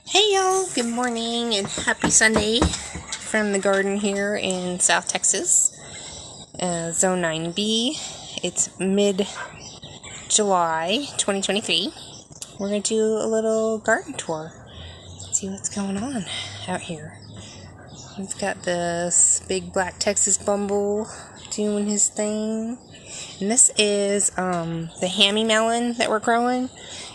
Hey y'all, good morning and happy Sunday from the garden here in South Texas, Zone 9B. It's mid-July 2023. We're going to do a little garden tour, see what's going on out here. We've got this big black Texas bumble doing his thing. And this is the hammy melon that we're growing.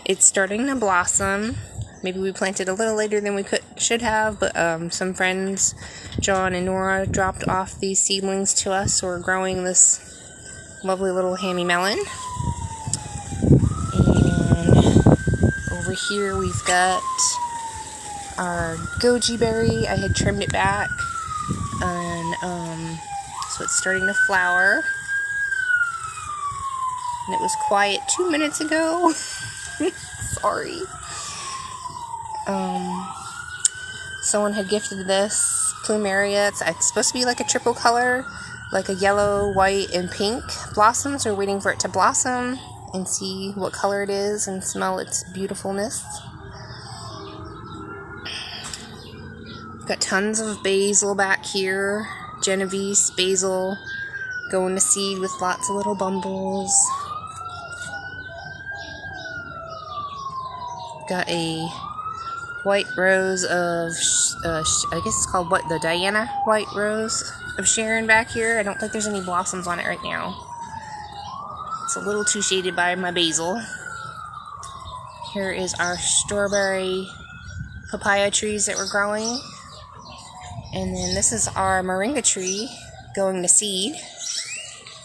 It's starting to blossom. Maybe we planted a little later than we should have, but some friends, John and Nora, dropped off these seedlings to us, so we're growing this lovely little hammy melon. And over here we've got our goji berry. I had trimmed it back, and so it's starting to flower. And it was quiet 2 minutes ago. Sorry. Someone had gifted this plumeria. It's supposed to be like a triple color, like a yellow, white, and pink blossoms. We're waiting for it to blossom and see what color it is and smell its beautifulness. We've got tons of basil back here. Genovese basil going to seed with lots of little bumbles. Got a white rose of, I guess it's called the Diana white rose of Sharon back here. I don't think there's any blossoms on it right now. It's a little too shaded by my basil. Here is our strawberry papaya trees that we're growing. And then this is our moringa tree going to seed.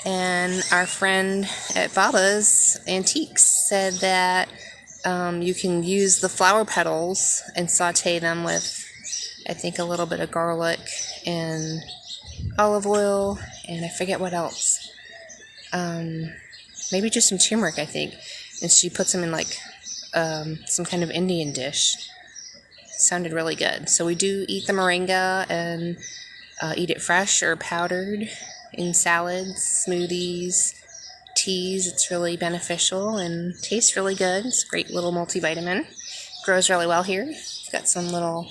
And our friend at Baba's Antiques said that you can use the flower petals and saute them with, I think, a little bit of garlic and olive oil, and I forget what else. Maybe just some turmeric, I think. And she puts them in like some kind of Indian dish. It sounded really good. So we do eat the moringa and eat it fresh or powdered in salads, smoothies, teas. It's really beneficial and tastes really good. It's a great little multivitamin. Grows really well here. We've got some little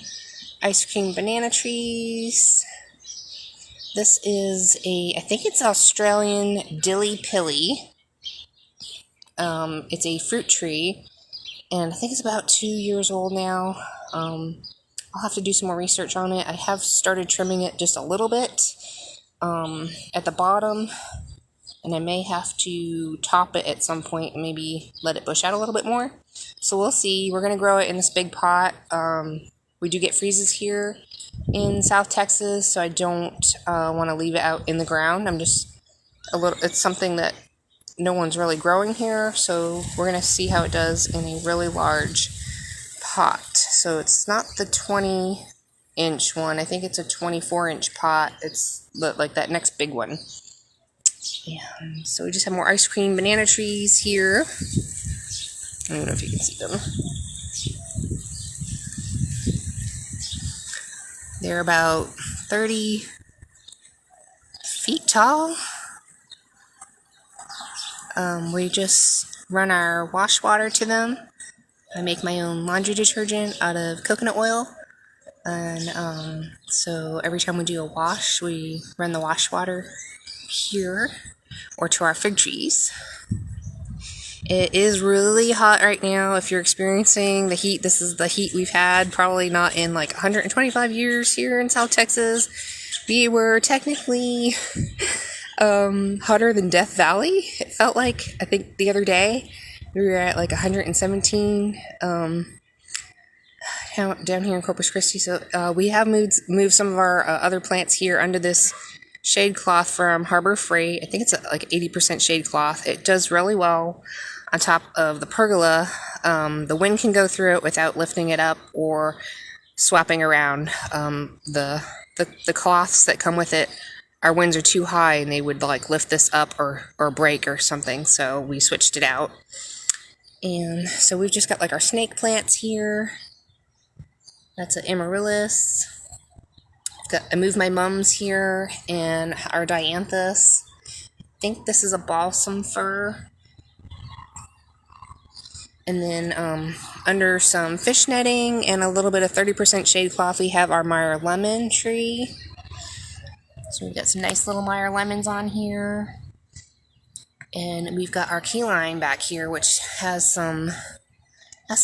ice cream banana trees. This is I think it's Australian dilly pilly. It's a fruit tree, and I think it's about 2 years old now. I'll have to do some more research on it. I have started trimming it just a little bit at the bottom. And I may have to top it at some point and maybe let it bush out a little bit more. So we'll see. We're going to grow it in this big pot. We do get freezes here in South Texas, so I don't want to leave it out in the ground. It's something that no one's really growing here, so we're going to see how it does in a really large pot. So it's not the 20-inch one. I think it's a 24-inch pot. It's like that next big one. And so we just have more ice cream banana trees here. I don't know if you can see them. They're about 30 feet tall. We just run our wash water to them. I make my own laundry detergent out of coconut oil. And so every time we do a wash, we run the wash water here or to our fig trees. It is really hot right now. If you're experiencing the heat, this is the heat we've had probably not in like 125 years here in South Texas. We were technically hotter than Death Valley. It felt like, I think the other day we were at like 117 down here in Corpus Christi. So we have moved some of our other plants here under this shade cloth from Harbor Freight. I think it's like 80% shade cloth. It does really well on top of the pergola. The wind can go through it without lifting it up or swapping around. The cloths that come with it, our winds are too high and they would like lift this up or break or something. So we switched it out. And so we've just got like our snake plants here. That's an amaryllis. I moved my mums here and our dianthus. I think this is a balsam fir. And then under some fish netting and a little bit of 30% shade cloth, we have our Meyer lemon tree. So we've got some nice little Meyer lemons on here. And we've got our key lime back here, which has some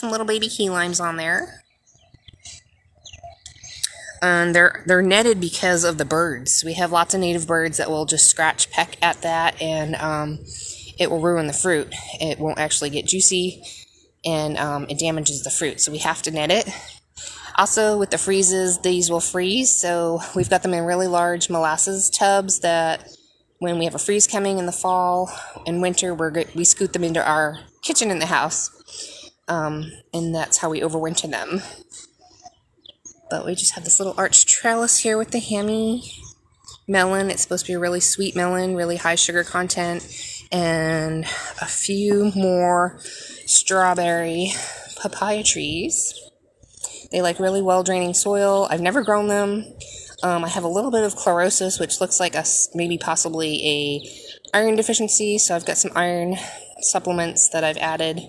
little baby key limes on there. They're netted because of the birds. We have lots of native birds that will just scratch, peck at that, and it will ruin the fruit. It won't actually get juicy, and it damages the fruit. So we have to net it. Also, with the freezes, these will freeze. So we've got them in really large molasses tubs that when we have a freeze coming in the fall and winter, we scoot them into our kitchen in the house. And that's how we overwinter them. But we just have this little arched trellis here with the hammy melon. It's supposed to be a really sweet melon, really high sugar content, and a few more strawberry papaya trees. They like really well draining soil. I've never grown them. I have a little bit of chlorosis, which looks like maybe possibly a iron deficiency. So I've got some iron supplements that I've added.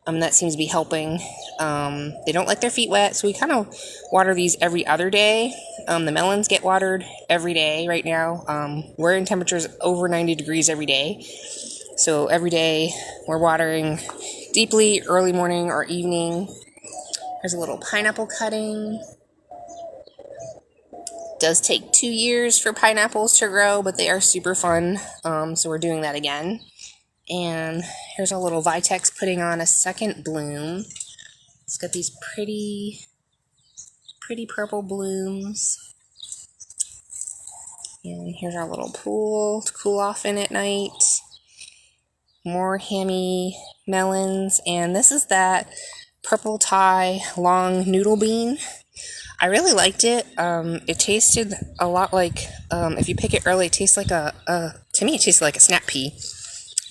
That seems to be helping. They don't like their feet wet, so we kind of water these every other day. The melons get watered every day right now. We're in temperatures over 90 degrees every day. So every day we're watering deeply, early morning or evening. There's a little pineapple cutting. It does take 2 years for pineapples to grow, but they are super fun. So we're doing that again. And here's our little Vitex putting on a second bloom. It's got these pretty purple blooms. And here's our little pool to cool off in at night. More hammy melons. And this is that purple Thai long noodle bean. I really liked it. It tasted a lot like, if you pick it early, it tastes like to me it tasted like a snap pea.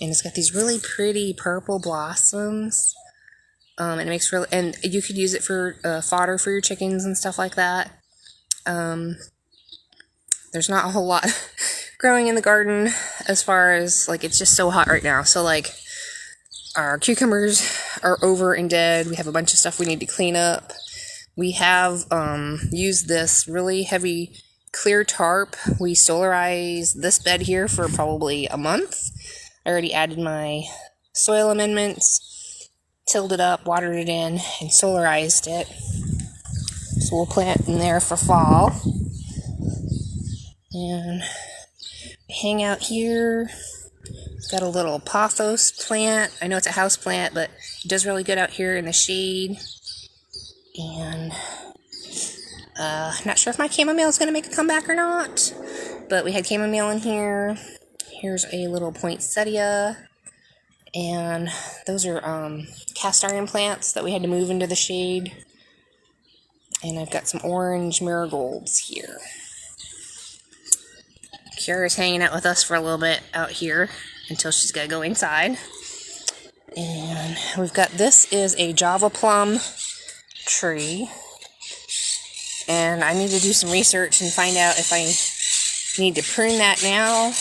And it's got these really pretty purple blossoms. And it makes and you could use it for fodder for your chickens and stuff like that. There's not a whole lot growing in the garden as far as, like, it's just so hot right now. So, like, our cucumbers are over and dead. We have a bunch of stuff we need to clean up. We have used this really heavy clear tarp. We solarized this bed here for probably a month. I already added my soil amendments, tilled it up, watered it in, and solarized it. So we'll plant in there for fall. And hang out here. It's got a little pothos plant. I know it's a house plant, but it does really good out here in the shade. And not sure if my chamomile is going to make a comeback or not, but we had chamomile in here. Here's a little poinsettia, and those are cast iron plants that we had to move into the shade. And I've got some orange marigolds here. Kira's hanging out with us for a little bit out here until she's got to go inside. And we've got, this is a Java plum tree, and I need to do some research and find out if I need to prune that now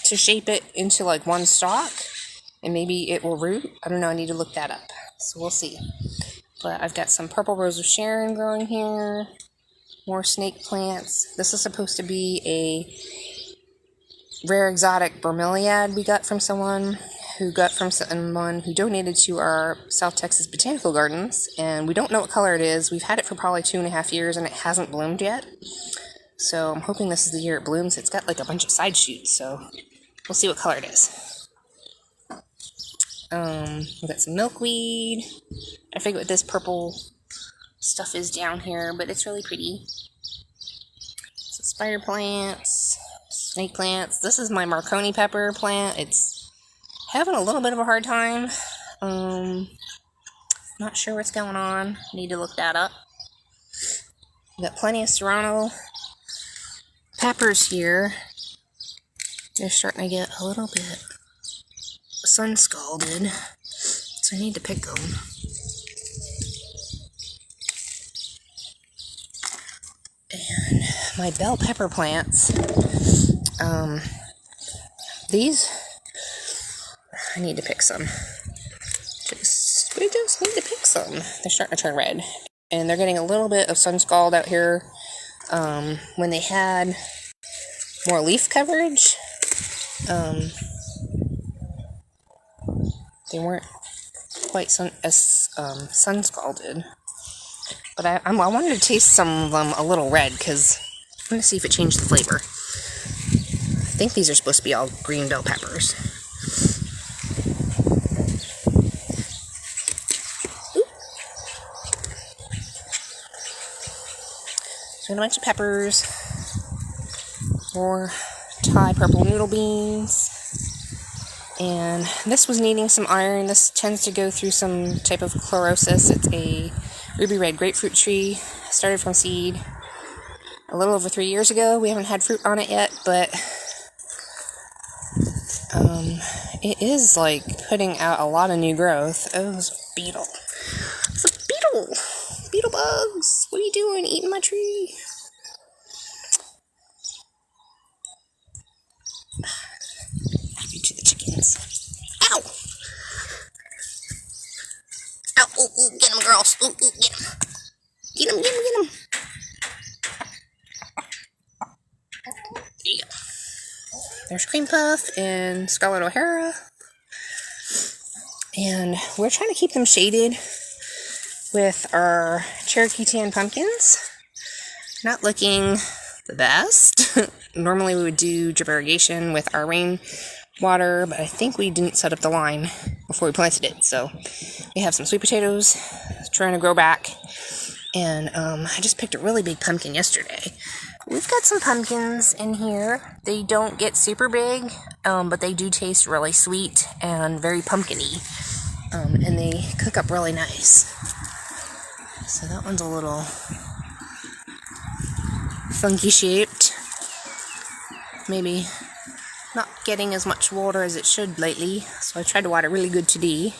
to shape it into like one stalk, and maybe it will root. I don't know, I need to look that up, so we'll see. But I've got some purple rose of Sharon growing here, more snake plants. This is supposed to be a rare exotic bromeliad we got from someone who donated to our South Texas Botanical Gardens, and we don't know what color it is. We've had it for probably 2.5 years and it hasn't bloomed yet, so I'm hoping this is the year it blooms. It's got like a bunch of side shoots, so we'll see what color it is. We've got some milkweed. I forget what this purple stuff is down here, but it's really pretty. Some spider plants, snake plants. This is my Marconi pepper plant. It's having a little bit of a hard time. Not sure what's going on. Need to look that up. We've got plenty of serrano peppers here. They're starting to get a little bit sun scalded, so I need to pick them. And my bell pepper plants, these, I need to pick some. Just We just need to pick some. They're starting to turn red. And they're getting a little bit of sun scald out here. When they had more leaf coverage, they weren't quite sun scalded. But I wanted to taste some of them a little red because I'm going to see if it changed the flavor. I think these are supposed to be all green bell peppers. So a bunch of peppers, more Thai purple noodle beans, and this was needing some iron. This tends to go through some type of chlorosis. It's a ruby red grapefruit tree, started from seed a little over 3 years ago. We haven't had fruit on it yet, but it is like putting out a lot of new growth. Oh, it's a beetle. It's a beetle! Beetle bugs! What are you doing? Eating my tree? Give you to the chickens. Ow! Ow! Ooh, ooh, get them, girls! Ooh, ooh, get them! Get them, get them, get them! There you go. There's Cream Puff and Scarlet O'Hara. And we're trying to keep them shaded with our Cherokee Tan pumpkins. Not looking the best. Normally we would do drip irrigation with our rain water, but I think we didn't set up the line before we planted it. So we have some sweet potatoes trying to grow back. And I just picked a really big pumpkin yesterday. We've got some pumpkins in here. They don't get super big, but they do taste really sweet and very pumpkin-y. And they cook up really nice. So that one's a little funky shaped. Maybe not getting as much water as it should lately. So I tried to water really good today.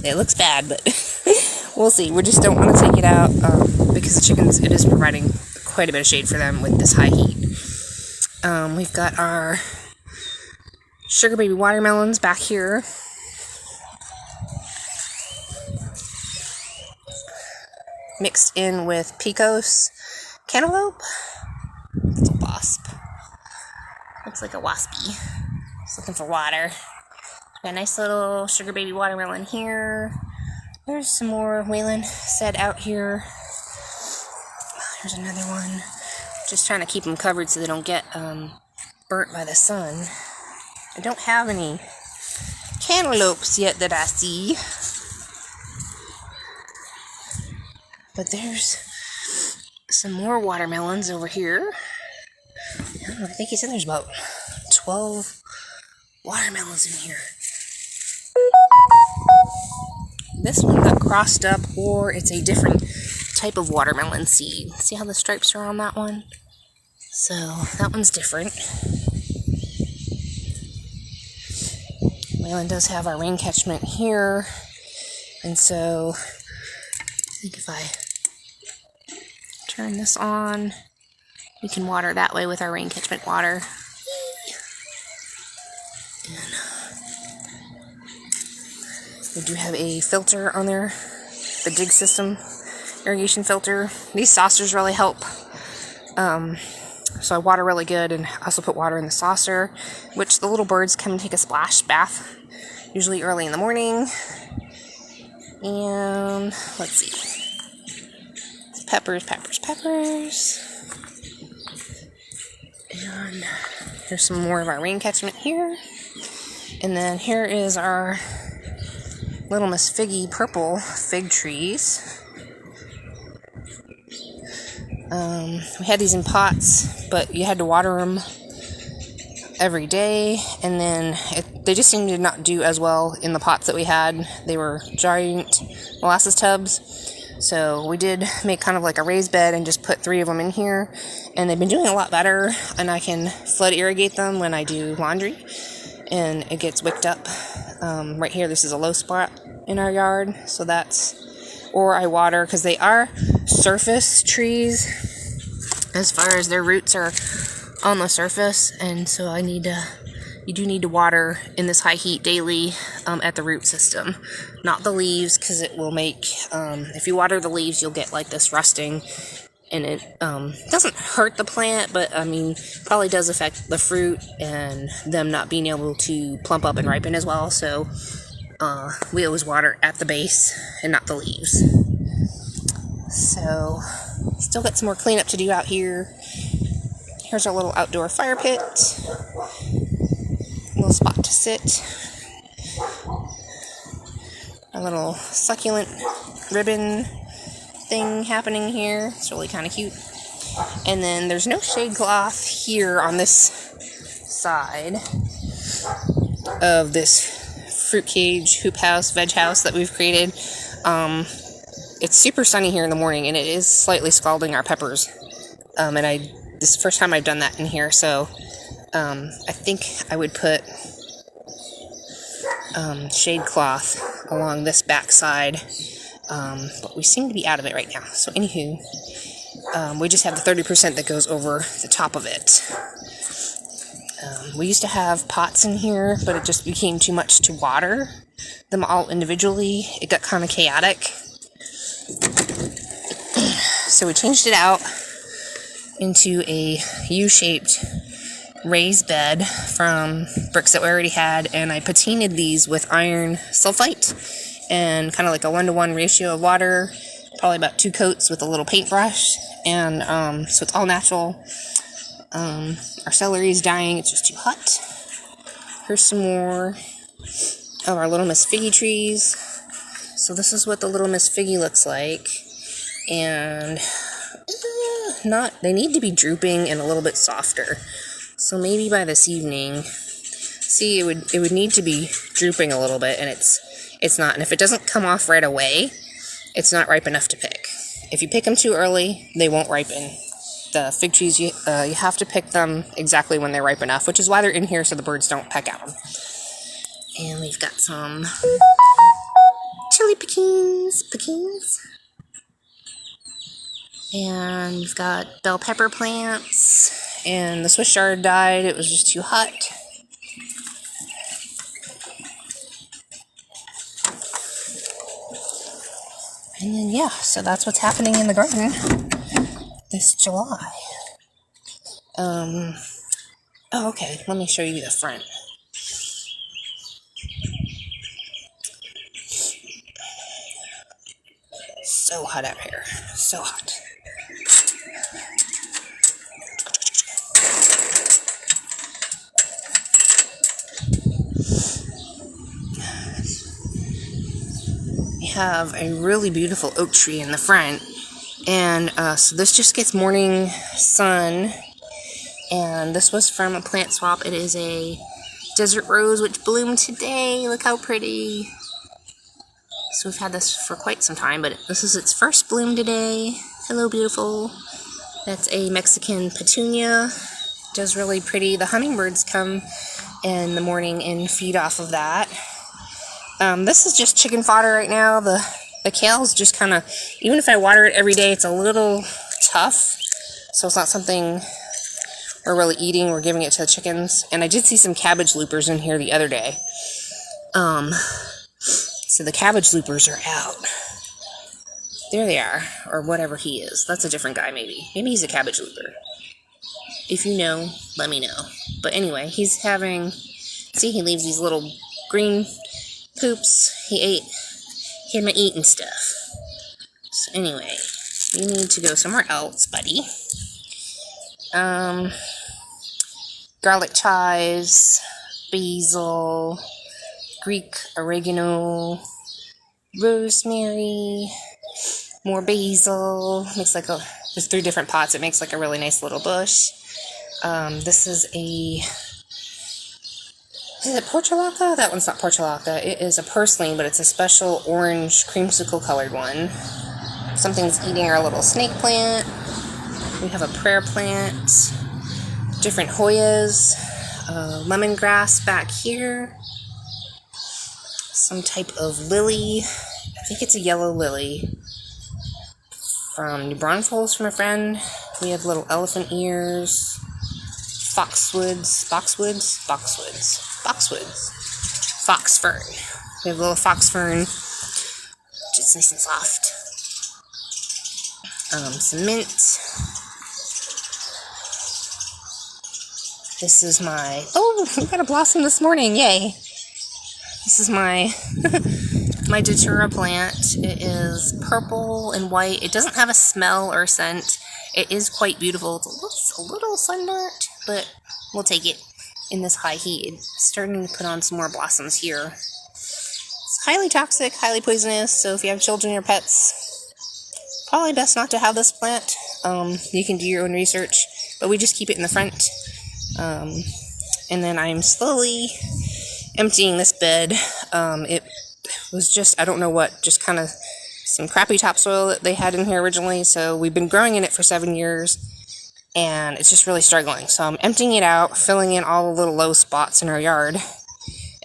It looks bad, but we'll see. We just don't want to take it out because the chickens, it is providing quite a bit of shade for them with this high heat. We've got our sugar baby watermelons back here. Mixed in with Pecos cantaloupe. It's a wasp. Looks like a waspy. It's looking for water. Got a nice little sugar baby watermelon here. There's some more Wayland set out here. There's another one. Just trying to keep them covered so they don't get burnt by the sun. I don't have any cantaloupes yet that I see. But there's some more watermelons over here. I think he said there's about 12 watermelons in here. This one got crossed up, or it's a different type of watermelon seed. See how the stripes are on that one? So that one's different. Wayland does have our rain catchment here, and so I think if I turn this on, we can water that way with our rain catchment water. And we do have a filter on there, the dig system irrigation filter. These saucers really help. So I water really good, and also put water in the saucer, which the little birds come and take a splash bath, usually early in the morning. And let's see. Peppers. And here's some more of our rain catchment here. And then here is our Little Miss Figgy purple fig trees. We had these in pots, but you had to water them every day, and then they just seemed to not do as well in the pots that we had. They were giant molasses tubs. So we did make kind of like a raised bed and just put 3 of them in here, and they've been doing a lot better, and I can flood irrigate them when I do laundry, and it gets wicked up. Right here, this is a low spot in our yard, so that's, or I water, because they are surface trees as far as their roots are on the surface, and so I need to you do need to water in this high heat daily at the root system, not the leaves, because it will make, if you water the leaves, you'll get like this rusting, and it doesn't hurt the plant, but I mean, probably does affect the fruit and them not being able to plump up and ripen as well. So we always water at the base and not the leaves. So still got some more cleanup to do out here. Here's our little outdoor fire pit, little spot to sit, a little succulent ribbon thing happening here. It's really kind of cute. And then there's no shade cloth here on this side of this fruit cage, hoop house, veg house that we've created. It's super sunny here in the morning, and it is slightly scalding our peppers. And this is the first time I've done that in here, so I think I would put shade cloth along this back side, but we seem to be out of it right now. So anywho, we just have the 30% that goes over the top of it. We used to have pots in here, but it just became too much to water them all individually. It got kind of chaotic. So we changed it out into a U-shaped raised bed from bricks that we already had, and I patinaed these with iron sulfite and kind of like a 1-to-1 ratio of water, probably about 2 coats with a little paintbrush, and so it's all natural. Our celery is dying, it's just too hot. Here's some more of our Little Miss Figgy trees. So this is what the Little Miss Figgy looks like, and they need to be drooping and a little bit softer. So maybe by this evening, see, it would need to be drooping a little bit, and it's not. And if it doesn't come off right away, it's not ripe enough to pick. If you pick them too early, they won't ripen. The fig trees, you have to pick them exactly when they're ripe enough, which is why they're in here, so the birds don't peck at them. And we've got some chili pekins. And we've got bell pepper plants, and the Swiss chard died. It was just too hot. And then, yeah, so that's what's happening in the garden this July. Oh, okay, let me show you the front. So hot out here, so hot. We have a really beautiful oak tree in the front, and so this just gets morning sun, and this was from a plant swap. It is a desert rose which bloomed today. Look how pretty. So we've had this for quite some time, but this is its first bloom today. Hello, beautiful. That's a Mexican petunia. Does really pretty. The hummingbirds come in the morning and feed off of that. This is just chicken fodder right now. The kale's just kind of, even if I water it every day, it's a little tough. So it's not something we're really eating. We're giving it to the chickens. And I did see some cabbage loopers in here the other day. So the cabbage loopers are out. There they are, or whatever he is. That's a different guy, maybe. Maybe he's a cabbage looper. If you know, let me know. But anyway, he's having, see, he leaves these little green poops. He had my eating stuff. So anyway, you need to go somewhere else, buddy. Garlic chives, basil, Greek oregano, rosemary, more basil. Makes like there's 3 different pots. It makes like a really nice little bush. This is it portulaca? That one's not portulaca. It is a purslane, but it's a special orange creamsicle colored one. Something's eating our little snake plant. We have a prayer plant, different Hoyas, lemongrass back here, some type of lily. I think it's a yellow lily from New Braunfels from a friend. We have little elephant ears, fox fern. We have a little fox fern, which is nice and soft. Some mint. This is my, oh, we got a blossom this morning, yay. This is my my datura plant. It is purple and white. It doesn't have a smell or scent. It is quite beautiful. It's a little sunburnt, but we'll take it in this high heat. It's starting to put on some more blossoms here. It's highly toxic, highly poisonous, so if you have children or pets, probably best not to have this plant. You can do your own research, but we just keep it in the front. And then I'm slowly emptying this bed. It was just, I don't know what, just kind of some crappy topsoil that they had in here originally, so we've been growing in it for 7 years, and it's just really struggling. So I'm emptying it out, filling in all the little low spots in our yard,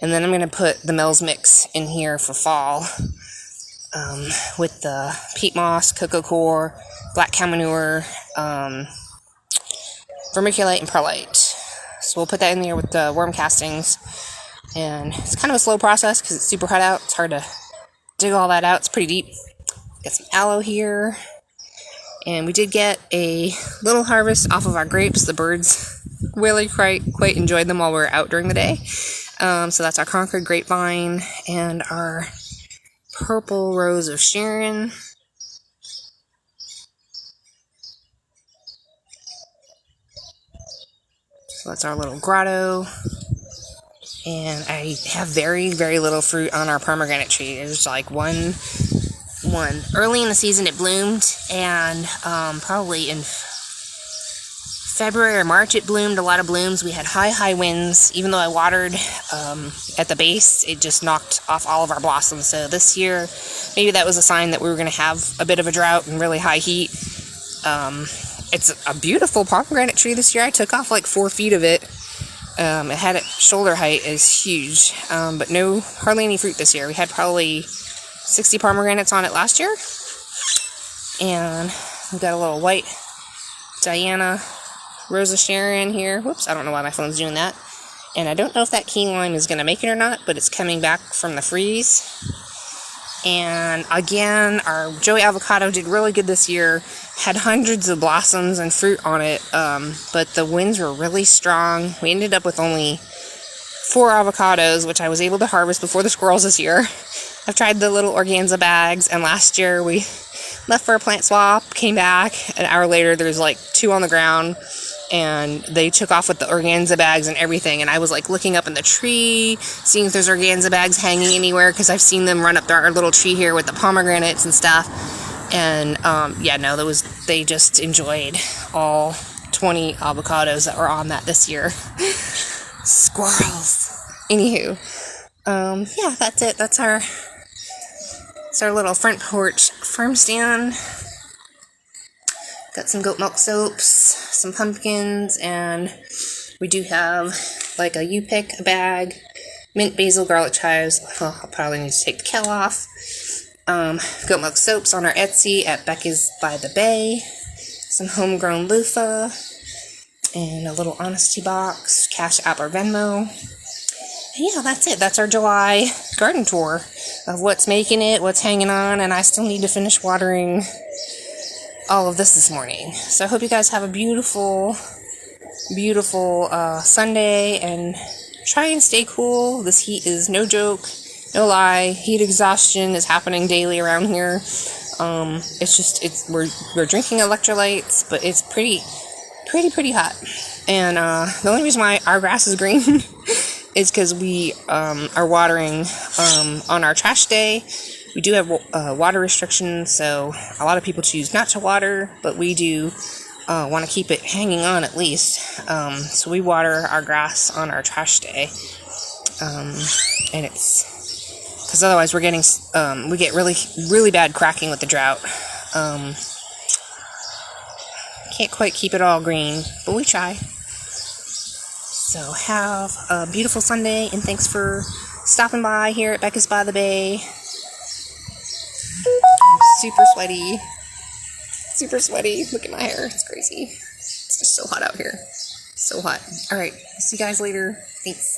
and then I'm going to put the Mel's Mix in here for fall, with the peat moss, cocoa core, black cow manure, vermiculite, and perlite. So we'll put that in there with the worm castings. And it's kind of a slow process because it's super hot out. It's hard to dig all that out. It's pretty deep. Got some aloe here. And we did get a little harvest off of our grapes. The birds really quite enjoyed them while we were out during the day. So that's our Concord grapevine and our purple rose of Sharon. So that's our little grotto. And I have very, very little fruit on our pomegranate tree. There's like one. Early in the season it bloomed, and probably in February or March it bloomed, a lot of blooms. We had high winds. Even though I watered at the base, it just knocked off all of our blossoms. So this year, maybe that was a sign that we were going to have a bit of a drought and really high heat. It's a beautiful pomegranate tree this year. I took off like 4 feet of it. It had it shoulder height, is huge, but hardly any fruit this year. We had probably 60 pomegranates on it last year, and we've got a little white Diana Rose of Sharon here. Whoops, I don't know why my phone's doing that. And I don't know if that key lime is going to make it or not, but it's coming back from the freeze. And again, our Joey avocado did really good this year. Had hundreds of blossoms and fruit on it, but the winds were really strong. We ended up with only 4 avocados, which I was able to harvest before the squirrels this year. I've tried the little organza bags, and last year we left for a plant swap, came back, an hour later there's like 2 on the ground, and they took off with the organza bags and everything, and I was like looking up in the tree, seeing if there's organza bags hanging anywhere, because I've seen them run up our little tree here with the pomegranates and stuff. And yeah, no, they just enjoyed all 20 avocados that were on that this year. Squirrels. Anywho, yeah, that's it. That's our little front porch farm stand. Got some goat milk soaps, some pumpkins, and we do have like a U-pick bag, mint, basil, garlic chives. Oh, I'll probably need to take the kettle off. Goat milk soaps on our Etsy at BeccasByTheBay. Some homegrown loofah, and a little honesty box, Cash App or Venmo. And yeah, that's it. That's our July garden tour of what's making it, what's hanging on, and I still need to finish watering all of this morning. So I hope you guys have a beautiful Sunday, and try and stay cool. This heat is no joke, no lie. Heat exhaustion is happening daily around here. We're drinking electrolytes, but it's pretty hot. And the only reason why our grass is green is because we are watering on our trash day. We do have water restrictions, so a lot of people choose not to water, but we do want to keep it hanging on at least. So we water our grass on our trash day, and it's because otherwise we get really bad cracking with the drought. Can't quite keep it all green, but we try. So have a beautiful Sunday, and thanks for stopping by here at Becca's by the Bay. I'm super sweaty. Look at my hair. It's crazy. It's just so hot out here. So hot. All right. See you guys later. Thanks.